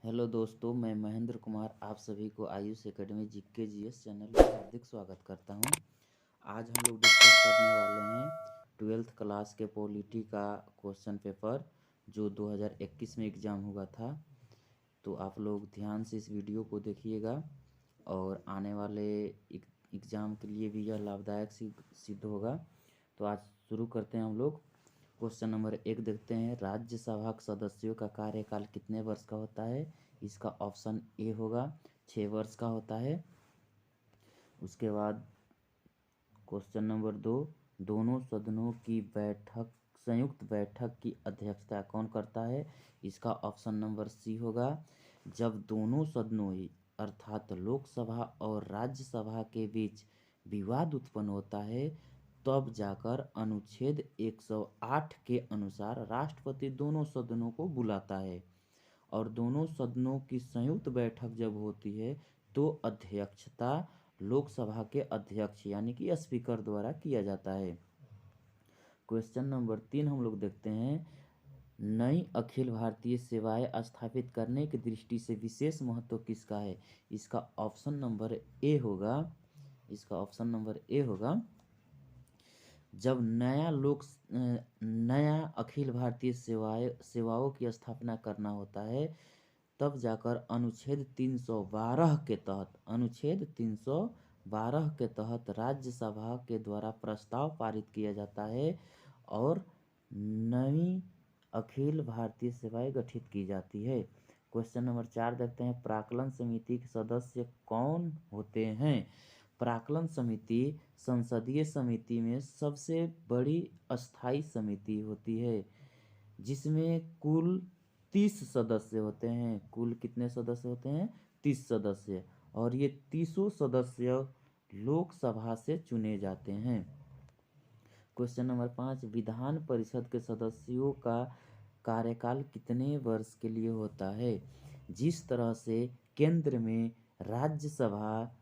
Hello दोस्तों, मैं महेंद्र कुमार आप सभी को Ayush academy GK GS channel में हार्दिक स्वागत करता हूं। आज हम लोग डिस्कस करने वाले हैं 12th क्लास के पॉलिटी का क्वेश्चन पेपर जो 2021 में एग्ज़ाम हुआ था। तो आप लोग ध्यान से इस वीडियो को देखिएगा और आने वाले एग्ज़ाम के लिए भी यह लाभदायक सिद्ध होगा। तो आज शुरू करते हैं हम लोग। क्वेश्चन नंबर 1 देखते हैं, राज्यसभा सदस्यों का कार्यकाल कितने वर्ष का होता है। इसका ऑप्शन ए होगा 6 वर्ष का होता है। उसके बाद क्वेश्चन नंबर 2, दोनों सदनों की बैठक संयुक्त बैठक की अध्यक्षता कौन करता है। इसका ऑप्शन नंबर सी होगा जब दोनों सदनों अर्थात लोकसभा और राज्यसभा के बीच विवाद उत्पन्न होता है तब जाकर अनुच्छेद 108 के अनुसार राष्ट्रपति दोनों सदनों को बुलाता है और दोनों सदनों की संयुक्त बैठक जब होती है तो अध्यक्षता लोकसभा के अध्यक्ष यानी कि स्पीकर द्वारा किया जाता है। क्वेश्चन नंबर 3 हम लोग देखते हैं, नई अखिल भारतीय सेवाएं स्थापित करने की दृष्टि से विशेष महत्व किसका है। इसका ऑप्शन नंबर ए होगा जब नया अखिल भारतीय सेवाओं की स्थापना करना होता है तब जाकर अनुच्छेद 312 के तहत राज्यसभा के द्वारा प्रस्ताव पारित किया जाता है और नई अखिल भारतीय सेवाएं गठित की जाती है। क्वेश्चन नंबर 4 देखते हैं, प्राक्कलन समिति के सदस्य कौन होते हैं। प्राक्कलन समिति संसदीय समिति में सबसे बड़ी अस्थायी समिति होती है जिसमें कुल 30 सदस्य होते हैं। कुल कितने सदस्य होते हैं? 30 सदस्य, और ये 30 सदस्य लोकसभा से चुने जाते हैं। क्वेश्चन नंबर 5, विधान परिषद के सदस्यों का कार्यकाल कितने वर्ष के लिए होता है। जिस तरह से केंद्र में राज्यसभा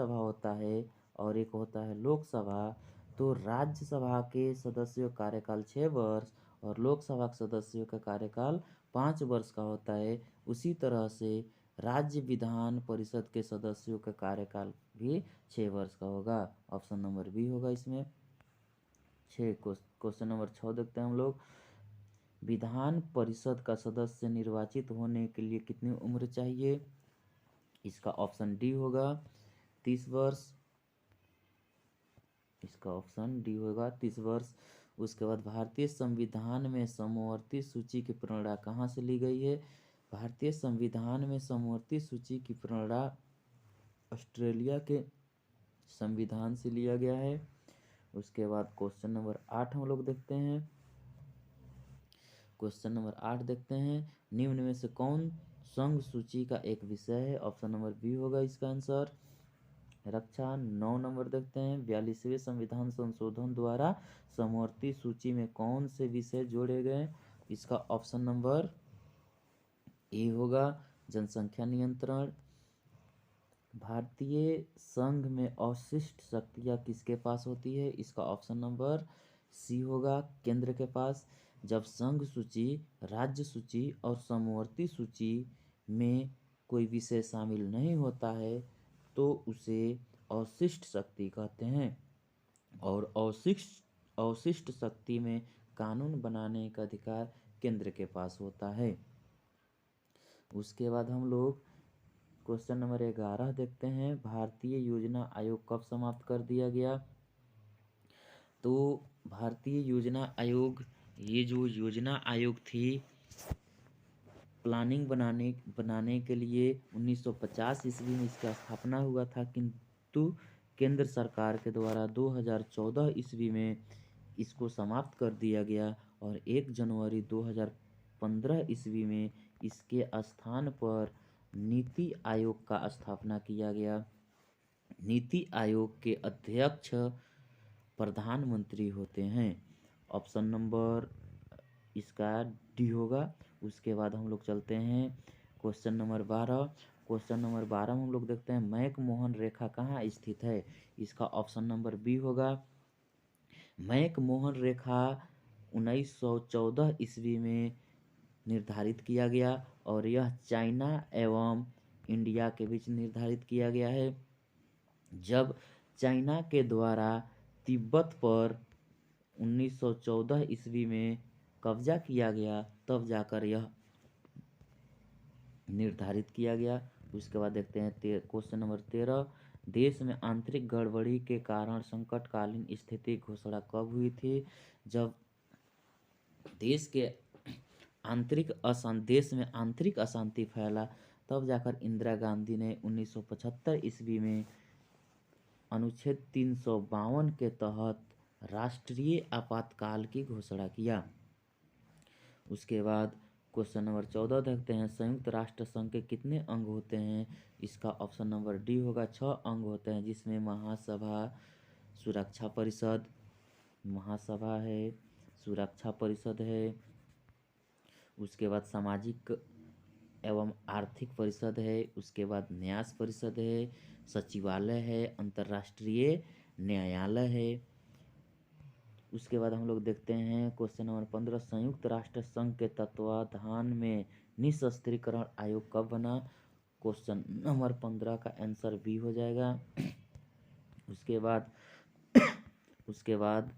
होता है और एक होता है लोकसभा, तो राज्यसभा के सदस्यों का कार्यकाल 6 वर्ष और लोकसभा के सदस्यों का कार्यकाल 5 वर्ष का होता है। उसी तरह से राज्य विधान परिषद के सदस्यों का कार्यकाल भी 6 वर्ष का होगा। ऑप्शन नंबर बी होगा इसमें 6। क्वेश्चन नंबर 6 देखते हैं हम लोग, विधान परिषद का सदस्य निर्वाचित होने के लिए कितनी उम्र चाहिए। इसका ऑप्शन डी होगा 30 वर्ष। इसका ऑप्शन डी होगा 30 वर्ष। उसके बाद भारतीय संविधान में समवर्ती सूची की प्रेरणा कहाँ से ली गई है। भारतीय संविधान में समवर्ती सूची की प्रेरणा ऑस्ट्रेलिया के संविधान से लिया गया है। उसके बाद क्वेश्चन नंबर 8 हम लोग देखते हैं। क्वेश्चन नंबर 8 देखते हैं, निम्न में से कौन संघ सूची का एक विषय है। ऑप्शन नंबर बी होगा इसका आंसर रक्षा। 9 नंबर देखते हैं, 42वें संविधान संशोधन द्वारा समवर्ती सूची में कौन से विषय जोड़े गए। इसका ऑप्शन नंबर ए होगा जनसंख्या नियंत्रण। भारतीय संघ में अवशिष्ट शक्तियाँ किसके पास होती है। इसका ऑप्शन नंबर सी होगा केंद्र के पास। जब संघ सूची, राज्य सूची और समवर्ती सूची में कोई विषय शामिल नहीं होता है तो उसे अवशिष्ट शक्ति कहते हैं और अवशिष्ट शक्ति में कानून बनाने का अधिकार केंद्र के पास होता है। उसके बाद हम लोग क्वेश्चन नंबर 11 देखते हैं, भारतीय योजना आयोग कब समाप्त कर दिया गया। तो भारतीय योजना आयोग, ये जो योजना आयोग थी प्लानिंग बनाने के लिए 1950 ईस्वी में इसका स्थापना हुआ था, किंतु केंद्र सरकार के द्वारा 2014 ईस्वी में इसको समाप्त कर दिया गया और 1 जनवरी 2015 ईस्वी में इसके स्थान पर नीति आयोग का स्थापना किया गया। नीति आयोग के अध्यक्ष प्रधानमंत्री होते हैं। ऑप्शन नंबर इसका डी होगा। उसके बाद हम लोग चलते हैं क्वेश्चन नंबर 12। क्वेश्चन नंबर 12 में हम लोग देखते हैं, मैक-मोहन रेखा कहाँ स्थित है। इसका ऑप्शन नंबर बी होगा। मैक-मोहन रेखा 1914 ईस्वी में निर्धारित किया गया और यह चाइना एवं इंडिया के बीच निर्धारित किया गया है। जब चाइना के द्वारा तिब्बत पर 1914 ईस्वी में कब्जा किया गया, तब जाकर यह निर्धारित किया गया। उसके बाद देखते हैं क्वेश्चन नंबर 13, देश में आंतरिक गड़बड़ी के कारण संकटकालीन स्थिति घोषणा कब हुई थी? जब देश में आंतरिक अशांति फैला, तब जाकर इंदिरा गांधी ने 1975 ईस्वी में अनुच्छेद 352 के तहत राष्ट्रीय आपातकाल की घोषणा किया। उसके बाद क्वेश्चन नंबर 14 देखते हैं, संयुक्त राष्ट्र संघ के कितने अंग होते हैं? इसका ऑप्शन नंबर डी होगा, 6 अंग होते हैं, जिसमें महासभा, सुरक्षा परिषद, महासभा है, सुरक्षा परिषद है, उसके बाद सामाजिक एवं आर्थिक परिषद है, उसके बाद न्यास परिषद है, सचिवालय है, अंतर्राष्ट्रीय न्यायालय है। उसके बाद हम लोग देखते हैं क्वेश्चन नंबर 15, संयुक्त राष्ट्र संघ के तत्वाधान में निशस्त्रीकरण आयोग कब बना? क्वेश्चन नंबर 15 का आंसर बी हो जाएगा। उसके बाद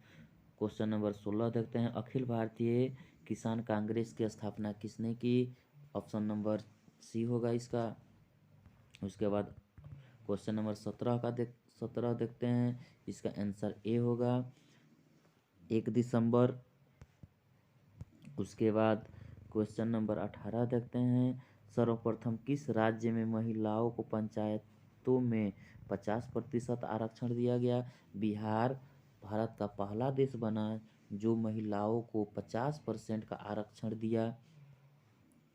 क्वेश्चन नंबर 16 देखते हैं, अखिल भारतीय किसान कांग्रेस की स्थापना किसने की? ऑप्शन नंबर सी होगा इसका। उसके बाद क्वेश्चन नंबर 17 देखते हैं, इसका आंसर ए होगा, 1 दिसंबर। उसके बाद क्वेश्चन नंबर 18 देखते हैं, सर्वप्रथम किस राज्य में महिलाओं को पंचायतों में 50% आरक्षण दिया गया? बिहार भारत का पहला देश बना जो महिलाओं को 50% का आरक्षण दिया।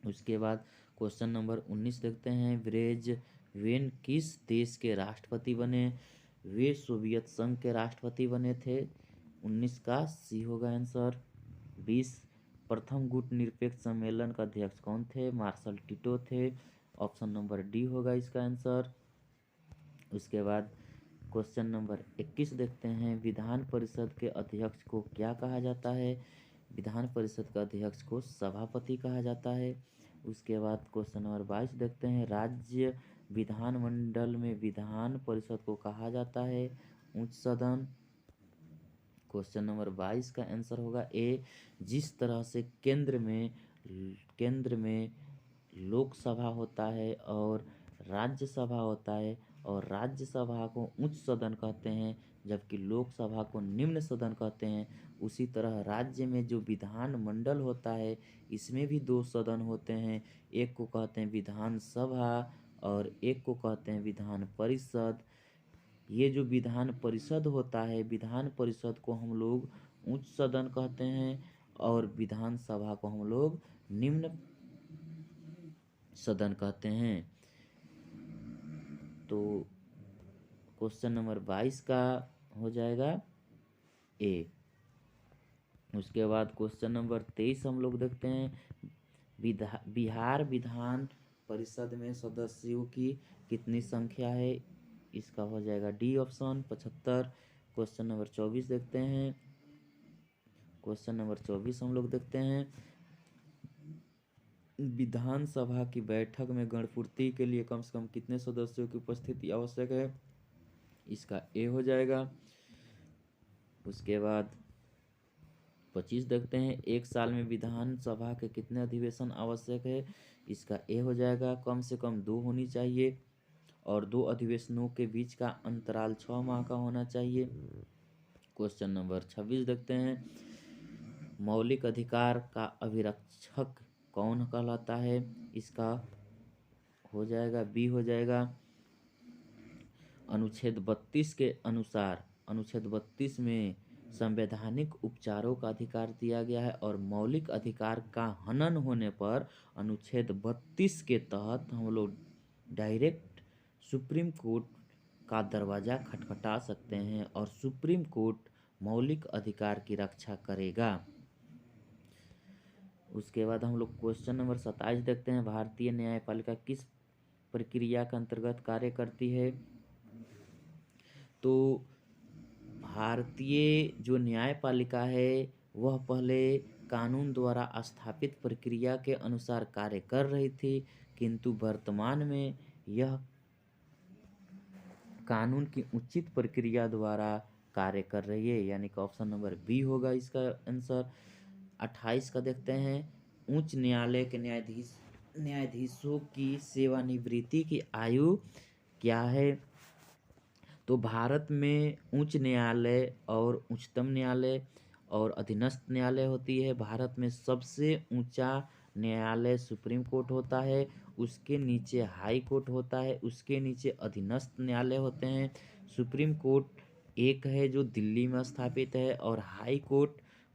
उसके बाद क्वेश्चन नंबर 19 देखते हैं, ब्रेजवेन किस देश के राष्ट्रपति बने? वे सोवियत संघ के राष्ट्रपति बने थे। 19 का सी होगा आंसर। 20, प्रथम गुट निरपेक्ष सम्मेलन का अध्यक्ष कौन थे? मार्शल टिटो थे। ऑप्शन नंबर डी होगा इसका आंसर। उसके बाद क्वेश्चन नंबर 21 देखते हैं, विधान परिषद के अध्यक्ष को क्या कहा जाता है? विधान परिषद का अध्यक्ष को सभापति कहा जाता है। उसके बाद क्वेश्चन नंबर 22 देखते हैं, राज्य विधानमंडल में विधान परिषद को कहा जाता है उच्च सदन। क्वेश्चन नंबर 22 का आंसर होगा ए। जिस तरह से केंद्र में लोकसभा होता है और राज्यसभा होता है, और राज्यसभा को उच्च सदन कहते हैं जबकि लोकसभा को निम्न सदन कहते हैं, उसी तरह राज्य में जो विधानमंडल होता है इसमें भी 2 सदन होते हैं, एक को कहते हैं विधानसभा और एक को कहते हैं विधान परिषद। ये जो विधान परिषद होता है, विधान परिषद को हम लोग उच्च सदन कहते हैं और विधानसभा को हम लोग निम्न सदन कहते हैं। तो क्वेश्चन नंबर 22 का हो जाएगा ए। उसके बाद क्वेश्चन नंबर 23 हम लोग देखते हैं, बिहार विधान परिषद में सदस्यों की कितनी संख्या है? इसका हो जाएगा डी ऑप्शन, 75। क्वेश्चन नंबर 24 देखते हैं। क्वेश्चन नंबर 24 हम लोग देखते हैं, विधानसभा की बैठक में गणपूर्ति के लिए कम से कम कितने सदस्यों की उपस्थिति आवश्यक है? इसका ए हो जाएगा। उसके बाद 25 देखते हैं, एक साल में विधानसभा के कितने अधिवेशन आवश्यक है? इसका ए हो जाएगा, कम से कम 2 होनी चाहिए और 2 अधिवेशनों के बीच का अंतराल 6 माह का होना चाहिए। क्वेश्चन नंबर 26 देखते हैं, मौलिक अधिकार का अभिरक्षक कौन कहलाता है? इसका हो जाएगा बी हो जाएगा। अनुच्छेद 32 के अनुसार, अनुच्छेद 32 में संवैधानिक उपचारों का अधिकार दिया गया है और मौलिक अधिकार का हनन होने पर अनुच्छेद 32 के तहत हम लोग डायरेक्ट सुप्रीम कोर्ट का दरवाज़ा खटखटा सकते हैं और सुप्रीम कोर्ट मौलिक अधिकार की रक्षा करेगा। उसके बाद हम लोग क्वेश्चन नंबर 27 देखते हैं, भारतीय न्यायपालिका किस प्रक्रिया के अंतर्गत कार्य करती है? तो भारतीय जो न्यायपालिका है वह पहले कानून द्वारा स्थापित प्रक्रिया के अनुसार कार्य कर रही थी, किंतु वर्तमान में यह कानून की उचित प्रक्रिया द्वारा कार्य कर रही है, यानी कि ऑप्शन नंबर बी होगा इसका आंसर। 28 का देखते हैं। उच्च न्यायालय के न्यायाधीशों की सेवानिवृत्ति की आयु क्या है? तो भारत में उच्च न्यायालय और उच्चतम न्यायालय और अधीनस्थ न्यायालय होती है। भारत में सबसे ऊंचा न्यायालय सुप्रीम कोर्ट होता है, उसके नीचे हाई कोर्ट होता है, उसके नीचे अधीनस्थ न्यायालय होते हैं। सुप्रीम कोर्ट एक है जो दिल्ली में स्थापित है और हाई कोर्ट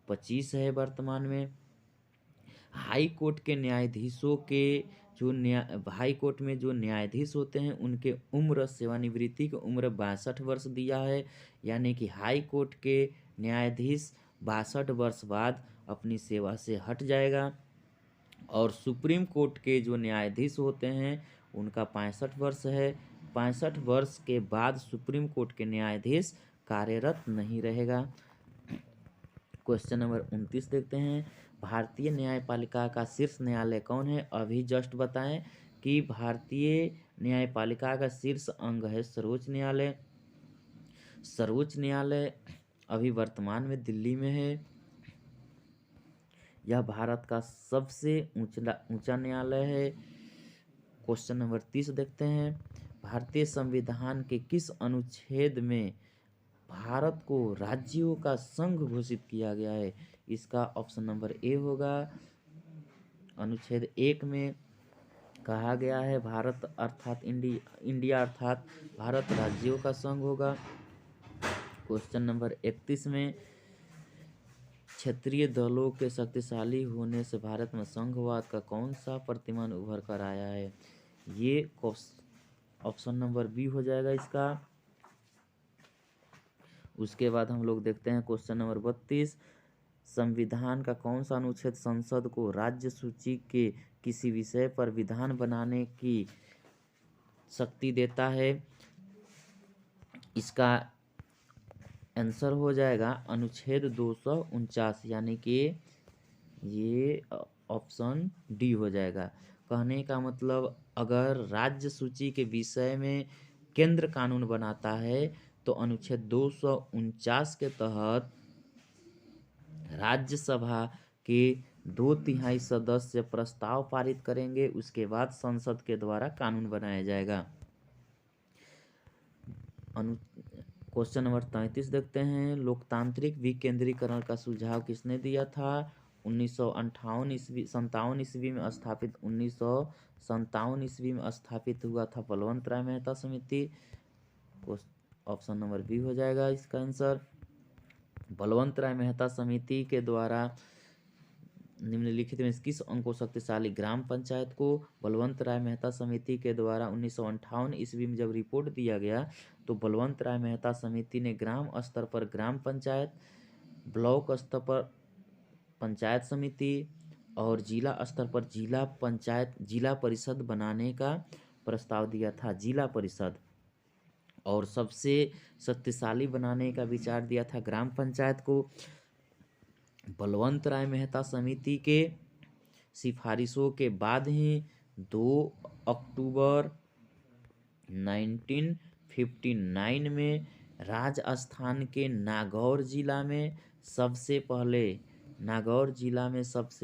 25 है वर्तमान में। हाई कोर्ट के न्यायाधीशों के हाई कोर्ट में जो न्यायाधीश होते हैं उनके उम्र सेवानिवृत्ति की उम्र 62 वर्ष दिया है, यानी कि हाई कोर्ट के न्यायाधीश 62 वर्ष बाद अपनी सेवा से हट जाएगा। और सुप्रीम कोर्ट के जो न्यायाधीश होते हैं उनका 65 वर्ष है। 65 वर्ष के बाद सुप्रीम कोर्ट के न्यायाधीश कार्यरत नहीं रहेगा। क्वेश्चन नंबर 29 देखते हैं। भारतीय न्यायपालिका का शीर्ष न्यायालय कौन है? अभी जस्ट बताएं कि भारतीय न्यायपालिका का शीर्ष अंग है सर्वोच्च न्यायालय। सर्वोच्च न्यायालय अभी वर्तमान में दिल्ली में है। यह भारत का सबसे ऊंचा न्यायालय है। क्वेश्चन नंबर 30 देखते हैं। भारतीय संविधान के किस अनुच्छेद में भारत को राज्यों का संघ घोषित किया गया है? इसका ऑप्शन नंबर ए होगा। अनुच्छेद 1 में कहा गया है भारत अर्थात इंडिया अर्थात भारत राज्यों का संघ होगा। क्वेश्चन नंबर 31 में क्षेत्रीय दलों के शक्तिशाली होने से भारत में संघवाद का कौन सा प्रतिमान उभर कर आया है? ये ऑप्शन नंबर बी हो जाएगा इसका। उसके बाद हम लोग देखते हैं क्वेश्चन नंबर 32। संविधान का कौन सा अनुच्छेद संसद को राज्य सूची के किसी विषय पर विधान बनाने की शक्ति देता है? इसका आंसर हो जाएगा अनुच्छेद 249, यानी कि ये ऑप्शन डी हो जाएगा। कहने का मतलब अगर राज्य सूची के विषय में केंद्र कानून बनाता है तो अनुच्छेद 249 के तहत राज्यसभा के 2/3 सदस्य प्रस्ताव पारित करेंगे, उसके बाद संसद के द्वारा कानून बनाया जाएगा। क्वेश्चन नंबर 33 देखते हैं। लोकतांत्रिक विकेंद्रीकरण का सुझाव किसने दिया था? 1957 ईस्वी में स्थापित 1957 ईस्वी में स्थापित हुआ था बलवंत राय मेहता समिति। ऑप्शन नंबर बी हो जाएगा इसका आंसर। बलवंत राय मेहता समिति के द्वारा निम्नलिखित में किस अंग को शक्तिशाली? ग्राम पंचायत को। बलवंत राय मेहता समिति के द्वारा 1958 ईस्वी में जब रिपोर्ट दिया गया तो बलवंत राय मेहता समिति ने ग्राम स्तर पर ग्राम पंचायत, ब्लॉक स्तर पर पंचायत समिति और जिला स्तर पर जिला परिषद बनाने का प्रस्ताव दिया था। जिला परिषद और सबसे शक्तिशाली बनाने का विचार दिया था ग्राम पंचायत को। बलवंत राय मेहता समिति के सिफारिशों के बाद ही 2 अक्टूबर 1959 में राजस्थान के नागौर जिला में सबसे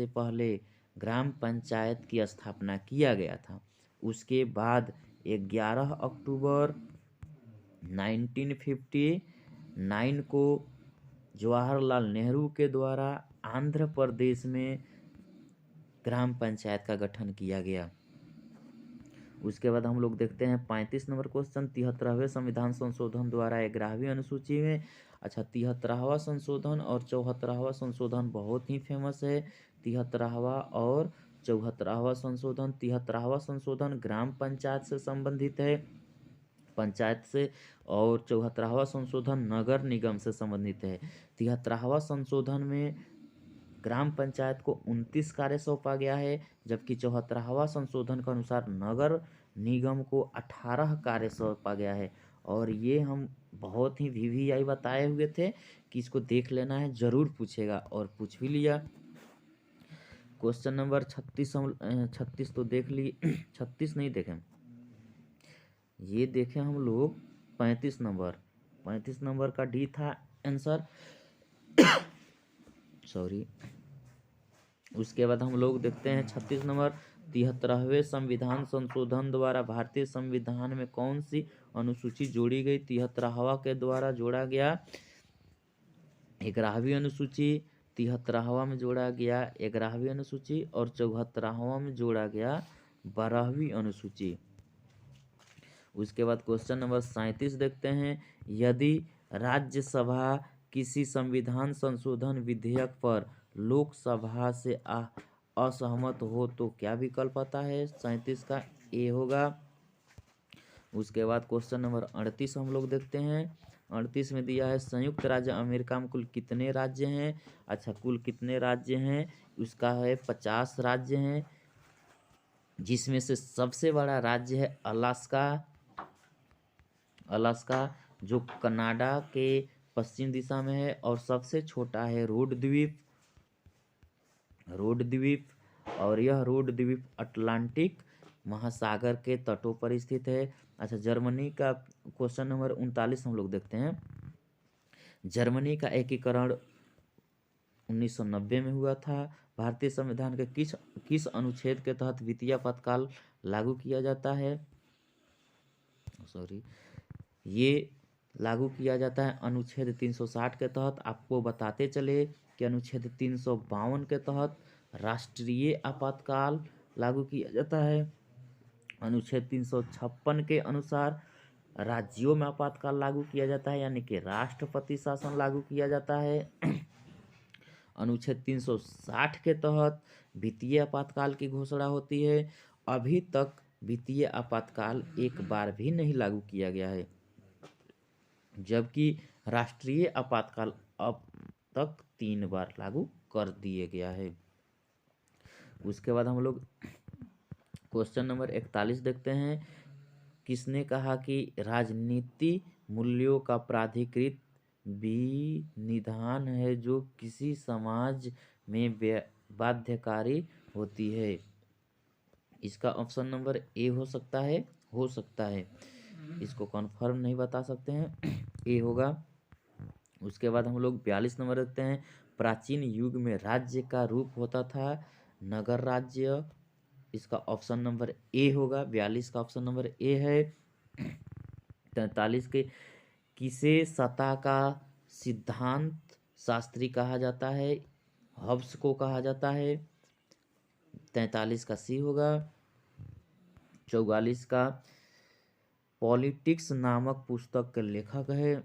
पहले ग्राम पंचायत की स्थापना किया गया था। उसके बाद 11 अक्टूबर 1959 को जवाहरलाल नेहरू के द्वारा आंध्र प्रदेश में ग्राम पंचायत का गठन किया गया। उसके बाद हम लोग देखते हैं 35 नंबर क्वेश्चन। 73वें संविधान संशोधन द्वारा 11वीं अनुसूची में 73वां संशोधन और 74वां संशोधन बहुत ही फेमस है। 73वां और 74वां संशोधन। 73वां संशोधन ग्राम पंचायत से संबंधित है, पंचायत से, और 74वां संशोधन नगर निगम से संबंधित है। 73वां संशोधन में ग्राम पंचायत को 29 कार्य सौंपा गया है, जबकि 74वां संशोधन के अनुसार नगर निगम को 18 कार्य सौंपा गया है। और ये हम बहुत ही VVI बताए हुए थे कि इसको देख लेना है, जरूर पूछेगा और पूछ भी लिया। क्वेश्चन नंबर 36 हम 36 तो देख लिए 36 नहीं देखें, ये देखें हम लोग 35 नंबर का डी था आंसर। सॉरी। उसके बाद हम लोग देखते हैं 36 नंबर, 73वें संविधान संशोधन द्वारा भारतीय संविधान में कौन सी अनुसूची जोड़ी गई? 73वां के द्वारा जोड़ा गया 11वीं अनुसूची, 73वां में जोड़ा गया 11वीं अनुसूची और 74वां में जोड़ा गया 12वीं अनुसूची। उसके बाद क्वेश्चन नंबर 37 देखते हैं, यदि राज्यसभा किसी संविधान संशोधन विधेयक पर लोकसभा से असहमत हो तो क्या विकल्प आता है? 37 का ए होगा। उसके बाद क्वेश्चन नंबर 38 हम लोग देखते हैं। 38 में दिया है संयुक्त राज्य अमेरिका में कुल कितने राज्य हैं? अच्छा, कुल कितने राज्य हैं? उसका है 50 राज्य हैं, जिसमें से सबसे बड़ा राज्य है अलास्का, जो कनाडा के पश्चिम दिशा में है, और सबसे छोटा है रोड द्वीप, और यह रोड द्वीप अटलांटिक महासागर के तटों पर स्थित है। अच्छा, जर्मनी का क्वेश्चन नंबर 39 हम लोग देखते हैं। जर्मनी का एकीकरण 1990 में हुआ था। भारतीय संविधान के किस अनुच्छेद के तहत वित्तीय आपातकाल लागू किया जाता है? सॉरी, ये लागू किया जाता है अनुच्छेद 360 के तहत। आपको बताते चले कि अनुच्छेद 352 के तहत राष्ट्रीय आपातकाल लागू किया जाता है। अनुच्छेद 356 के अनुसार राज्यों में आपातकाल लागू किया जाता है, यानी कि राष्ट्रपति शासन लागू किया जाता है। अनुच्छेद 360 के तहत वित्तीय आपातकाल की घोषणा होती है। अभी तक वित्तीय आपातकाल एक बार भी नहीं लागू किया गया है, जबकि राष्ट्रीय आपातकाल अब तक 3 बार लागू कर दिए गया है। उसके बाद हम लोग क्वेश्चन नंबर 41 देखते हैं। किसने कहा कि राजनीति मूल्यों का प्राधिकृत विनिधान है जो किसी समाज में बाध्यकारी होती है? इसका ऑप्शन नंबर ए हो सकता है, इसको कंफर्म नहीं बता सकते हैं, ए होगा। उसके बाद हम लोग 42 नंबर रखते हैं। प्राचीन युग में राज्य का रूप होता था नगर राज्य, इसका ऑप्शन नंबर ए होगा। 42 का ऑप्शन नंबर ए है। 43 के किसे सत्ता का सिद्धांत शास्त्री कहा जाता है? हब्स को कहा जाता है। 43 का सी होगा। 44 का पॉलिटिक्स नामक पुस्तक के लेखक है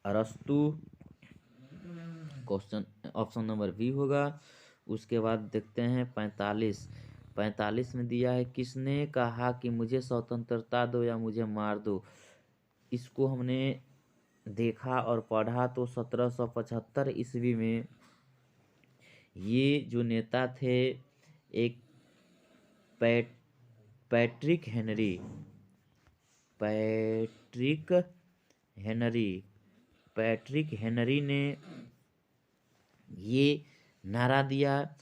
अरस्तु, क्वेश्चन ऑप्शन नंबर बी होगा। उसके बाद देखते हैं 45 में दिया है, किसने कहा कि मुझे स्वतंत्रता दो या मुझे मार दो? इसको हमने देखा और पढ़ा तो 1775 ईस्वी में ये जो नेता थे, एक पैट्रिक हेनरी ने ये नारा दिया,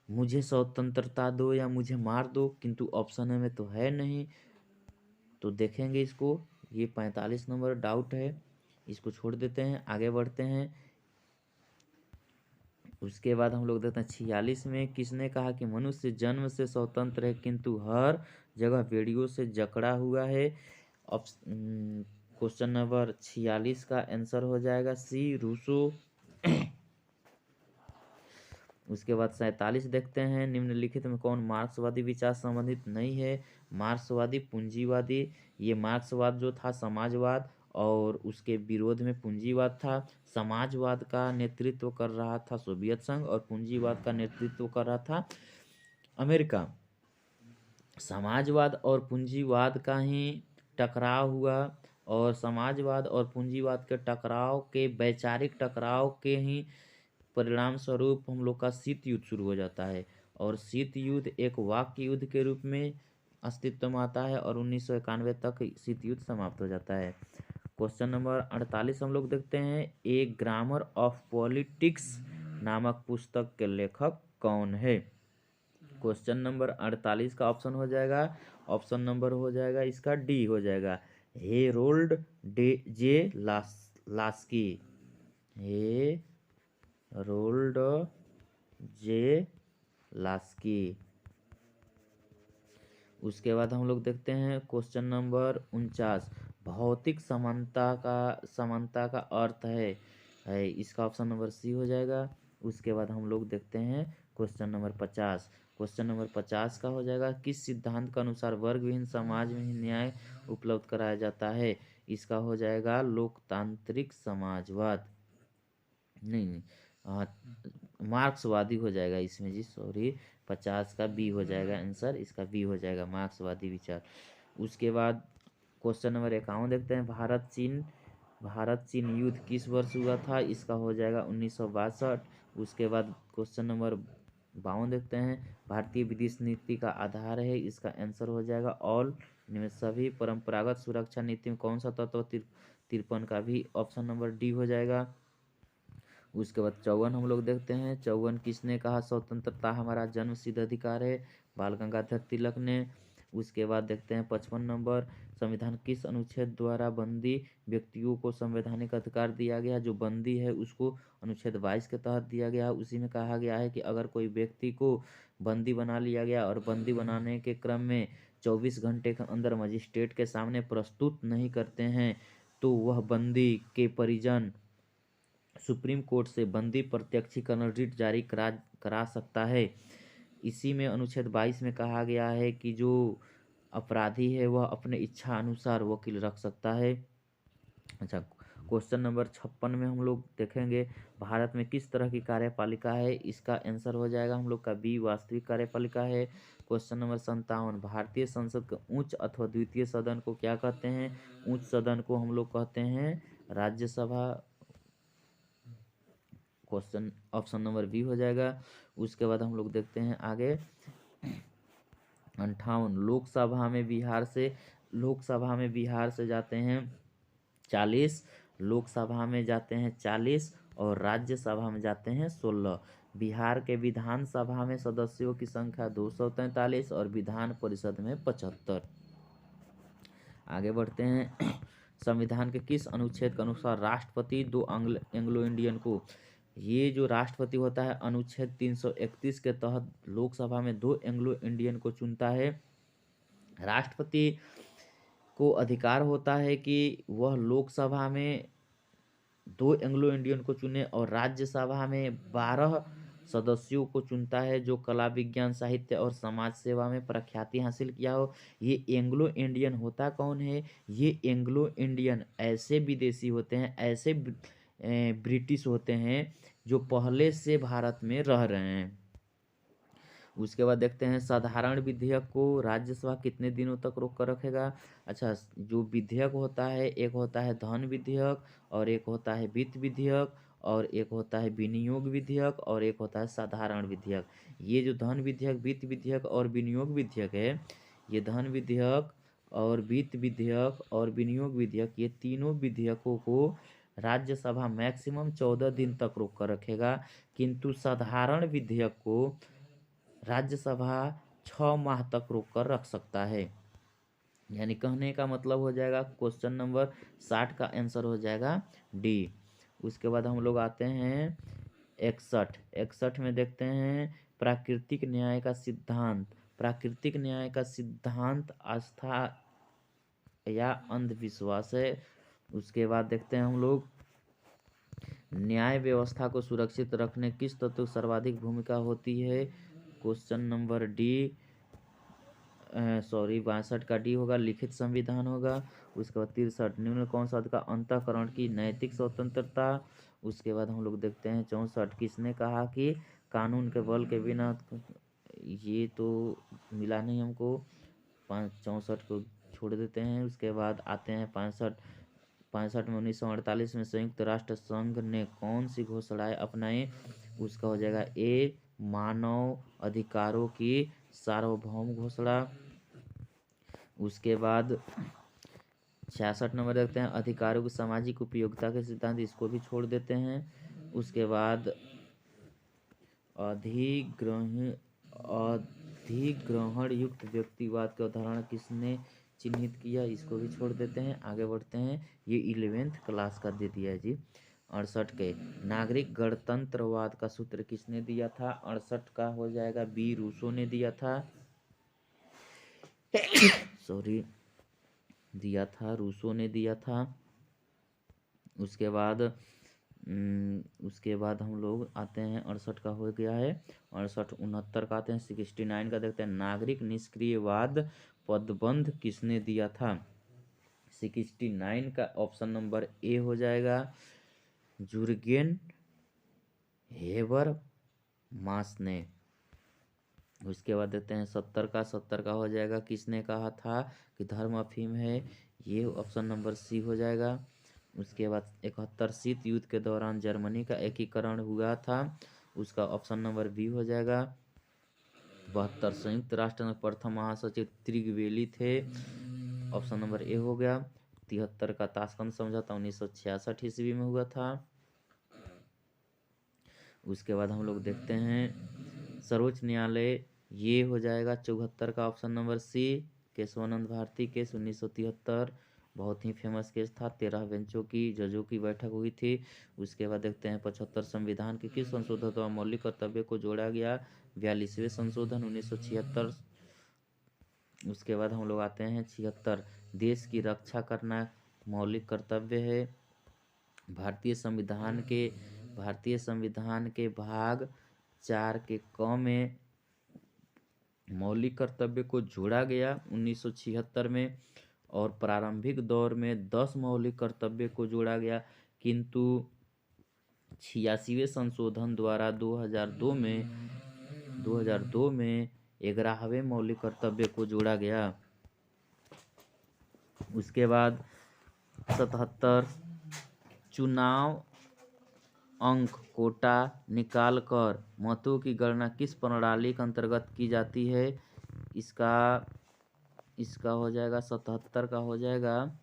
मुझे स्वतंत्रता दो या मुझे मार दो, किंतु ऑप्शन में तो है नहीं, तो देखेंगे इसको। ये 45 नंबर डाउट है, इसको छोड़ देते हैं, आगे बढ़ते हैं। उसके बाद हम लोग देखते हैं 46 में, किसने कहा कि मनुष्य जन्म से स्वतंत्र है किंतु हर जगह बेड़ियों से जकड़ा हुआ है? क्वेश्चन नंबर 46 का आंसर हो जाएगा सी, रूसो। उसके बाद 47 देखते हैं, निम्नलिखित में कौन मार्क्सवादी विचार संबंधित नहीं है? मार्क्सवादी पूंजीवादी, ये मार्क्सवाद जो था समाजवाद और उसके विरोध में पूंजीवाद था। समाजवाद का नेतृत्व कर रहा था सोवियत संघ और पूंजीवाद का नेतृत्व कर रहा था अमेरिका। समाजवाद और पूंजीवाद का ही टकराव हुआ और समाजवाद और पूंजीवाद के टकराव के वैचारिक टकराव के ही परिणाम स्वरूप हम लोग का शीत युद्ध शुरू हो जाता है, और शीत युद्ध एक वाक्य युद्ध के रूप में अस्तित्व में आता है और 1991 तक शीत युद्ध समाप्त हो जाता है। क्वेश्चन नंबर 48 हम लोग देखते हैं, ए ग्रामर ऑफ पॉलिटिक्स नामक पुस्तक के लेखक कौन है? क्वेश्चन नंबर 48 का ऑप्शन हो जाएगा, ऑप्शन नंबर हो जाएगा इसका डी हो जाएगा, Harold J Laski, Harold J Laski. उसके बाद हम लोग देखते हैं क्वेश्चन नंबर 49, भौतिक समानता का अर्थ है इसका ऑप्शन नंबर सी हो जाएगा। उसके बाद हम लोग देखते हैं क्वेश्चन नंबर 50, क्वेश्चन नंबर 50 का हो जाएगा, किस सिद्धांत के अनुसार वर्गविहीन समाज में ही न्याय उपलब्ध कराया जाता है? इसका हो जाएगा लोकतांत्रिक समाजवाद, नहीं मार्क्सवादी हो जाएगा इसमें जी, सॉरी 50 का बी हो जाएगा आंसर, इसका बी हो जाएगा मार्क्सवादी विचार। उसके बाद क्वेश्चन नंबर 51 देखते हैं, भारत चीन युद्ध किस वर्ष हुआ था? इसका हो जाएगा 1962। उसके बाद क्वेश्चन नंबर 52 देखते हैं, भारतीय विदेश नीति का आधार है, इसका आंसर हो जाएगा ऑल, इनमें सभी। परंपरागत सुरक्षा नीति में कौन सा तत्व 53 का भी ऑप्शन नंबर डी हो जाएगा। उसके बाद 54 हम लोग देखते हैं, 54 किसने कहा स्वतंत्रता हमारा जन्मसिद्ध अधिकार है? बाल गंगाधर तिलक ने। उसके बाद देखते हैं 55 नंबर, संविधान किस अनुच्छेद द्वारा बंदी व्यक्तियों को संवैधानिक अधिकार दिया गया? जो बंदी है उसको अनुच्छेद 22 के तहत दिया गया। उसी में कहा गया है कि अगर कोई व्यक्ति को बंदी बना लिया गया और बंदी बनाने के क्रम में 24 घंटे के अंदर मजिस्ट्रेट के सामने प्रस्तुत नहीं करते हैं तो वह बंदी के परिजन सुप्रीम कोर्ट से बंदी प्रत्यक्षीकरण रिट जारी करा सकता है। इसी में अनुच्छेद 22 में कहा गया है कि जो अपराधी है वह अपने इच्छा अनुसार वकील रख सकता है। अच्छा, क्वेश्चन नंबर 56 में हम लोग देखेंगे, भारत में किस तरह की कार्यपालिका है? इसका आंसर हो जाएगा हम लोग का बी, वास्तविक कार्यपालिका है। क्वेश्चन नंबर 57, भारतीय संसद के उच्च अथवा द्वितीय सदन को क्या कहते हैं? उच्च सदन को हम लोग कहते हैं Rajya Sabha, question option number B हो जाएगा। उसके बाद हम लोग देखते हैं आगे 58, लोकसभा में बिहार से जाते हैं 40, लोकसभा में जाते हैं 40 और राज्यसभा में जाते हैं 16। बिहार के विधानसभा में सदस्यों की संख्या 243 और विधान परिषद में 75। आगे बढ़ते हैं, संविधान के किस अनुच्छेद के अनुसार राष्ट्रपति दो एंग्लो इंडियन को, ये जो राष्ट्रपति होता है अनुच्छेद 331 के तहत लोकसभा में 2 एंग्लो इंडियन को चुनता है। राष्ट्रपति को अधिकार होता है कि वह लोकसभा में 2 एंग्लो इंडियन को चुने और राज्यसभा में 12 सदस्यों को चुनता है जो कला, विज्ञान, साहित्य और समाज सेवा में प्रख्याति हासिल किया हो। ये एंग्लो इंडियन होता कौन है? ये एंग्लो इंडियन ऐसे विदेशी होते हैं, ऐसे ब्रिटिश होते हैं जो पहले से भारत में रह रहे हैं। उसके बाद देखते हैं, साधारण विधेयक को राज्यसभा कितने दिनों तक रोक कर रखेगा? अच्छा, जो विधेयक होता है एक होता है धन विधेयक और एक होता है वित्त विधेयक और एक होता है विनियोग विधेयक और एक होता है साधारण विधेयक। ये जो धन विधेयक, वित्त विधेयक और विनियोग विधेयक है, ये धन विधेयक और वित्त विधेयक और विनियोग विधेयक, ये तीनों विधेयकों को राज्यसभा मैक्सिमम 14 दिन तक रोक कर रखेगा, किंतु साधारण विधेयक को राज्यसभा 6 माह तक रोक कर रख सकता है। यानी कहने का मतलब हो जाएगा क्वेश्चन नंबर 60 का आंसर हो जाएगा डी। उसके बाद हम लोग आते हैं 61 में देखते हैं, प्राकृतिक न्याय का सिद्धांत। प्राकृतिक न्याय का सिद्धांत आस्था या अंधविश्वास है। उसके बाद देखते हैं हम लोग, न्याय व्यवस्था को सुरक्षित रखने किस तत्व सर्वाधिक भूमिका होती है? क्वेश्चन नंबर डी, सॉरी 62 का डी होगा, लिखित संविधान होगा। उसके बाद 63, निम्न कौन सा का अंतःकरण की नैतिक स्वतंत्रता। उसके बाद हम लोग देखते हैं 64, किसने कहा कि कानून के बल के बिना, ये तो मिला नहीं हमको, 64 को छोड़ देते हैं। उसके बाद आते हैं 65 में 1948 में संयुक्त राष्ट्र संघ ने कौन सी घोषणाएं अपनाई? उसका हो जाएगा ए, मानव अधिकारों की सार्वभौम घोषणा। उसके बाद 66 नंबर देखते हैं, अधिकारों की सामाजिक उपयोगिता के सिद्धांत, इसको भी छोड़ देते हैं। उसके बाद अधिग्रहण युक्त व्यक्तिवाद के उदाहरण किसने चिन्हित किया? इसको भी छोड़ देते हैं, आगे बढ़ते हैं। ये 11th क्लास का दे दिया है जी। 68 के नागरिक गणतंत्रवाद का सूत्र किसने दिया था? 68 का हो जाएगा बी रूसो ने दिया था। सॉरी, दिया था, रूसो ने दिया था। उसके बाद हम लोग आते हैं 68 का हो गया है। 68 69 का आते हैं। 69 का देखते हैं। नागरिक निष्क्रियवाद पदबंध किसने दिया था? 69 का ऑप्शन नंबर ए हो जाएगा जुर्गेन हेबर मास ने। उसके बाद देते हैं 70 का हो जाएगा किसने कहा था कि धर्म अफीम है? ये ऑप्शन नंबर सी हो जाएगा। उसके बाद 71 शीत युद्ध के दौरान जर्मनी का एकीकरण हुआ था, उसका ऑप्शन नंबर बी हो जाएगा। 72 संयुक्त राष्ट्र में प्रथम महासचिव त्रिगवेली थे, ऑप्शन नंबर ए हो गया। 73 का ताशकंद समझौता 1966 ईस्वी में हुआ था। उसके बाद हम लोग देखते हैं सर्वोच्च न्यायालय, ये हो जाएगा 74 का option number C Kesavananda Bharati case 1973, बहुत ही फेमस केस था। 13 बेंचों की जजों की बैठक हुई थी। उसके बाद देखते हैं 75 संविधान के किस संशोधन द्वारा मौलिक कर्तव्य को जोड़ा गया? 42वें संशोधन 1976। उसके बाद हम लोग आते हैं 76 देश की रक्षा करना मौलिक कर्तव्य है। भारतीय संविधान के भाग 4 के क में मौलिक कर्तव्य को जोड़ा गया 1976 में, और प्रारंभिक दौर में 10 मौलिक कर्तव्य को जोड़ा गया, किंतु 86वें संशोधन द्वारा 2002 में 11वें मौलिक कर्तव्य को जोड़ा गया। उसके बाद 77 चुनाव अंक कोटा निकालकर मतों की गणना किस प्रणाली के अंतर्गत की जाती है? इसका हो जाएगा 77 का हो जाएगा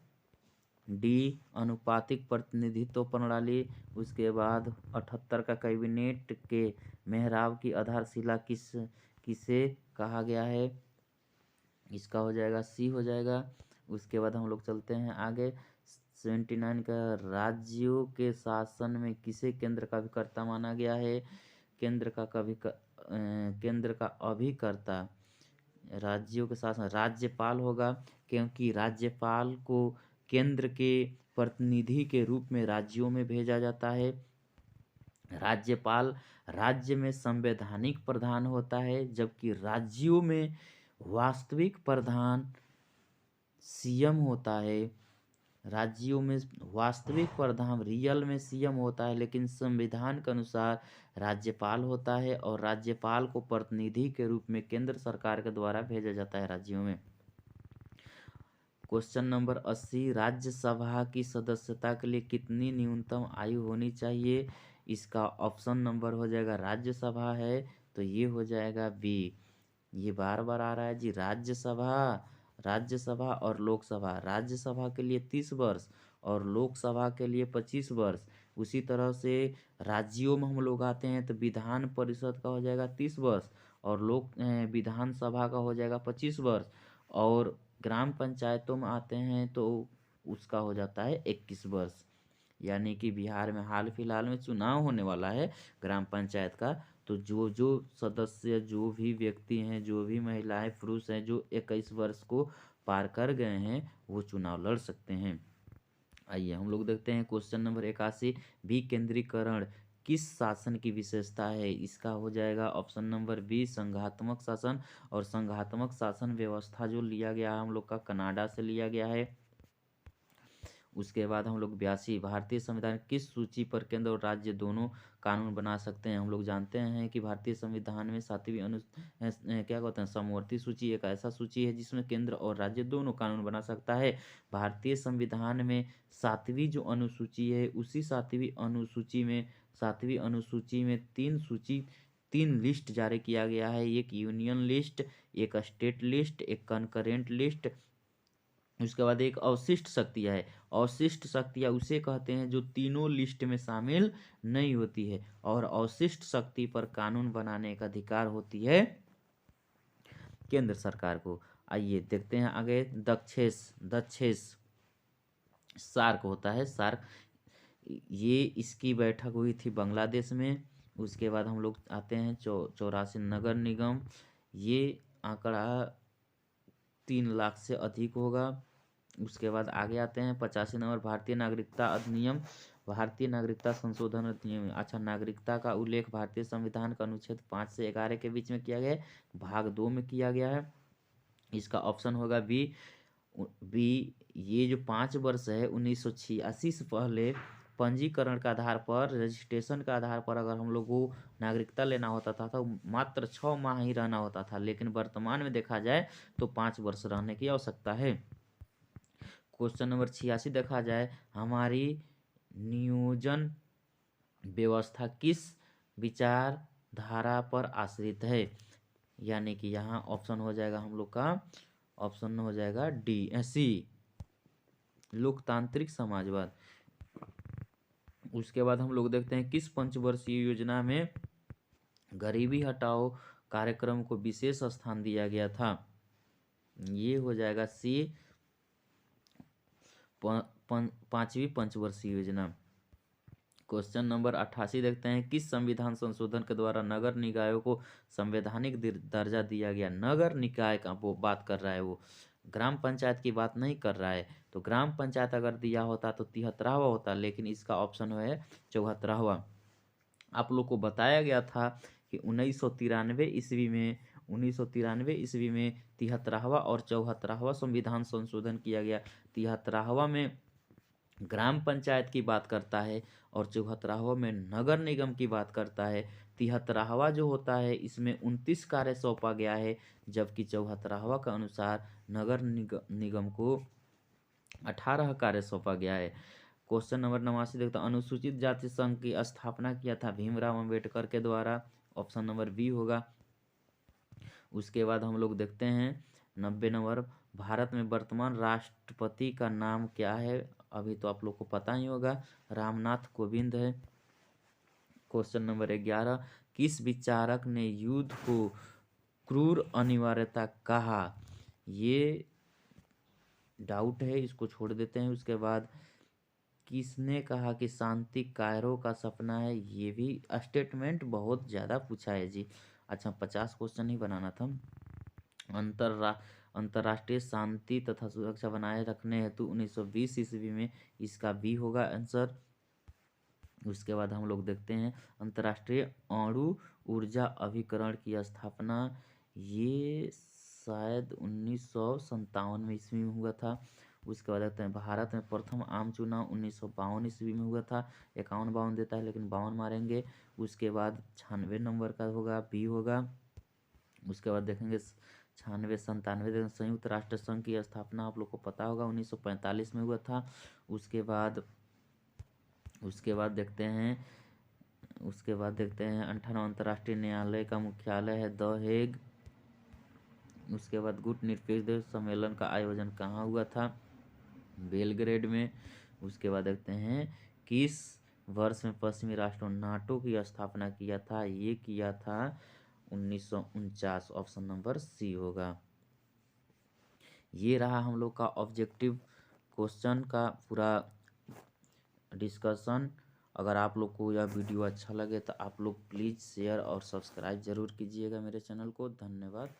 डी अनुपातिक प्रतिनिधित्व प्रणाली। उसके बाद 78 का कैबिनेट के मेहराब की आधारशिला किसे कहा गया है? इसका हो जाएगा सी हो जाएगा। उसके बाद हम लोग चलते हैं आगे 79 का राज्यों के शासन में किसे केंद्र का अभिकर्ता माना गया है? केंद्र का अभिकर्ता राज्यों के शासन राज्यपाल होगा, क्योंकि राज्यपाल को केंद्र के प्रतिनिधि के रूप में राज्यों में भेजा जाता है। राज्यपाल राज्य में संवैधानिक प्रधान होता है, जबकि राज्यों में वास्तविक प्रधान सीएम होता है। राज्यों में वास्तविक प्रधान रियल में सीएम होता है, लेकिन संविधान के अनुसार राज्यपाल होता है, और राज्यपाल को प्रतिनिधि के रूप में केंद्र सरकार के द्वारा भेजा जाता है राज्यों में। क्वेश्चन नंबर 80 राज्यसभा की सदस्यता के लिए कितनी न्यूनतम आयु होनी चाहिए? इसका ऑप्शन नंबर हो जाएगा राज्यसभा है तो ये हो जाएगा बी। ये बार बार आ रहा है जी, राज्यसभा और लोकसभा। राज्यसभा के लिए 30 वर्ष और लोकसभा के लिए 25 वर्ष। उसी तरह से राज्यों में हम लोग आते हैं तो विधान परिषद का हो जाएगा 30 वर्ष और विधानसभा का हो जाएगा 25 वर्ष, और ग्राम पंचायतों में आते हैं तो उसका हो जाता है 21 वर्ष। यानी कि बिहार में हाल फिलहाल में चुनाव होने वाला है ग्राम पंचायत का, तो जो सदस्य, जो भी व्यक्ति हैं, जो भी महिलाएं पुरुष हैं जो 21 वर्ष को पार कर गए हैं वो चुनाव लड़ सकते हैं। आइए हम लोग देखते हैं क्वेश्चन नंबर 81 विकेंद्रीकरण किस शासन की विशेषता है? इसका हो जाएगा ऑप्शन नंबर बी संघात्मक शासन, और संघात्मक शासन व्यवस्था जो लिया गया है हम लोग का कनाडा से लिया गया है। उसके बाद हम लोग 82 भारतीय संविधान किस सूची पर केंद्र और राज्य दोनों कानून बना सकते हैं? हम लोग जानते हैं कि भारतीय संविधान में 7वीं क्या कहते हैं समवर्ती सूची एक ऐसा सूची है जिसमें केंद्र और राज्य दोनों कानून बना सकता है। भारतीय संविधान में 7वीं जो अनुसूची है उसी 7वीं अनुसूची में तीन लिस्ट जारी किया गया है। एक यूनियन लिस्ट, एक स्टेट लिस्ट, एक कनकरेंट लिस्ट, उसके बाद एक अवशिष्ट शक्तियाँ है। अवशिष्ट शक्तियाँ उसे कहते हैं जो तीनों लिस्ट में शामिल नहीं होती है, और अवशिष्ट शक्ति पर कानून बनाने का अधिकार होती है केंद्र सरकार को। आइए देखते हैं आगे। दक्षेस सार्क होता है। सार्क ये इसकी बैठक हुई थी बांग्लादेश में। उसके बाद हम लोग आते हैं 84 नगर निगम। ये आंकड़ा 3 लाख से अधिक होगा। उसके बाद आगे आते हैं 85 नंबर भारतीय नागरिकता अधिनियम। भारतीय नागरिकता संशोधन अधिनियम। अच्छा, नागरिकता का उल्लेख भारतीय संविधान का अनुच्छेद 5 से 11 के बीच में किया गया है, भाग 2 में किया गया है। इसका ऑप्शन होगा बी। ये जो 5 वर्ष है 1986 से पहले पंजीकरण के आधार पर, रजिस्ट्रेशन के आधार पर अगर हम लोग को नागरिकता लेना होता था तो मात्र 6 माह ही रहना होता था, लेकिन वर्तमान में देखा जाए तो 5 वर्ष रहने की आवश्यकता है। क्वेश्चन नंबर 86 देखा जाए, हमारी नियोजन व्यवस्था किस विचारधारा पर आश्रित है? यानी कि यहाँ ऑप्शन हो जाएगा हम लोग का, ऑप्शन हो जाएगा सी, लोकतांत्रिक समाजवाद। उसके बाद हम लोग देखते हैं किस पंचवर्षीय योजना में गरीबी हटाओ कार्यक्रम को विशेष स्थान दिया गया था? ये हो जाएगा सी, 5वीं पंचवर्षीय योजना। क्वेश्चन नंबर 88 देखते हैं, किस संविधान संशोधन के द्वारा नगर निकायों को संवैधानिक दर्जा दिया गया? नगर निकाय का वो बात कर रहा है, वो ग्राम पंचायत की बात नहीं कर रहा है। तो ग्राम पंचायत अगर दिया होता तो 73वां होता, लेकिन इसका ऑप्शन है 74वां। आप लोग को बताया गया था कि 1993 ईस्वी में 73वां और 74वां संविधान संशोधन किया गया। 73वां में ग्राम पंचायत की बात करता है और 74वां में नगर निगम की बात करता है। 73वां जो होता है इसमें 29 कार्य सौंपा गया है, जबकि 74वां के अनुसार नगर निगम को 18 कार्य सौंपा गया है। क्वेश्चन नंबर 89 देखते हैं, अनुसूचित जाति संघ की स्थापना किया था भीमराव अंबेडकर के द्वारा। ऑप्शन नंबर बी होगा। उसके बाद हम लोग देखते हैं 90 नंबर, भारत में वर्तमान राष्ट्रपति का नाम क्या है? अभी तो आप लोग को पता ही होगा, रामनाथ कोविंद है। क्वेश्चन नंबर 11, किस विचारक ने युद्ध को क्रूर अनिवार्यता कहा? ये डाउट है, इसको छोड़ देते हैं। उसके बाद किसने कहा कि शांति कायरो का सपना है? ये भी स्टेटमेंट बहुत ज़्यादा पूछा है जी। अच्छा, 50 क्वेश्चन ही बनाना था। अंतर्राष्ट्रीय शांति तथा सुरक्षा बनाए रखने हेतु 1920 ईस्वी में, इसका बी होगा आंसर। उसके बाद हम लोग देखते हैं अंतर्राष्ट्रीय अणु ऊर्जा अभिकरण की स्थापना, ये शायद 1957 में ईस्वी में हुआ था। उसके बाद देखते हैं भारत में प्रथम आम चुनाव 1952 ईस्वी में हुआ था। 51-52 देता है लेकिन 52 मारेंगे। उसके बाद 96 नंबर का होगा, बी होगा। उसके बाद देखेंगे 96-97 संयुक्त राष्ट्र संघ की स्थापना आप लोग को पता होगा 1945 में हुआ था। उसके बाद देखते हैं 58वां अंतर्राष्ट्रीय न्यायालय का मुख्यालय है द हेग। उसके बाद गुटनिरपेक्ष सम्मेलन का आयोजन कहाँ हुआ था? बेलग्रेड में। उसके बाद देखते हैं किस वर्ष में पश्चिमी राष्ट्रों नाटो की स्थापना किया था? ये किया था 1949। ऑप्शन नंबर सी होगा। ये रहा हम लोग का ऑब्जेक्टिव क्वेश्चन का पूरा डिस्कशन। अगर आप लोग को यह वीडियो अच्छा लगे तो आप लोग प्लीज़ शेयर और सब्सक्राइब ज़रूर कीजिएगा मेरे चैनल को। धन्यवाद।